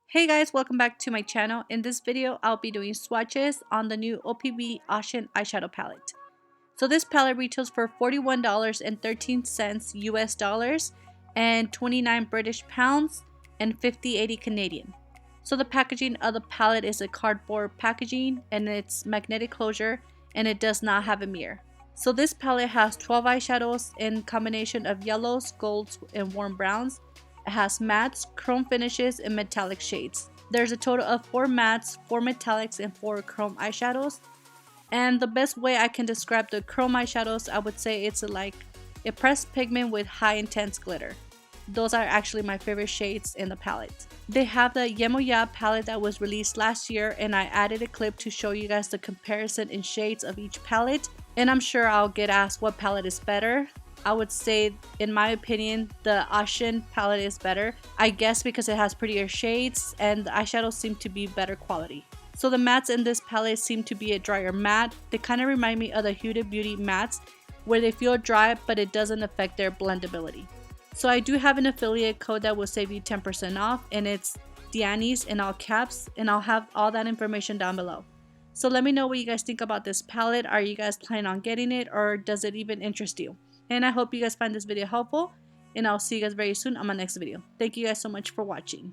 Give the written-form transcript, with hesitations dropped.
Hey guys, welcome back to my channel. In this video, I'll be doing swatches on the new Opv Oshun Eyeshadow palette. So this palette retails for $41.13 US dollars and 29 British pounds and 50.80 Canadian. So the packaging of the palette is a cardboard packaging and it's magnetic closure and it does not have a mirror. So this palette has 12 eyeshadows in combination of yellows, golds, and warm browns. It has mattes, chrome finishes, and metallic shades. There's a total of 4 mattes, 4 metallics, and 4 chrome eyeshadows. And the best way I can describe the chrome eyeshadows, I would say it's like a pressed pigment with high intense glitter. Those are actually my favorite shades in the palette. They have the Yemoya palette that was released last year, and I added a clip to show you guys the comparison in shades of each palette. And I'm sure I'll get asked what palette is better. I would say, in my opinion, the Oshun palette is better. I guess because it has prettier shades and the eyeshadows seem to be better quality. So the mattes in this palette seem to be a drier matte. They kind of remind me of the Opv Beauty mattes where they feel dry but it doesn't affect their blendability. So I do have an affiliate code that will save you 10% off, and it's Dianis in all caps, and I'll have all that information down below. So let me know what you guys think about this palette. Are you guys planning on getting it, or does it even interest you? And I hope you guys find this video helpful, and I'll see you guys very soon on my next video. Thank you guys so much for watching.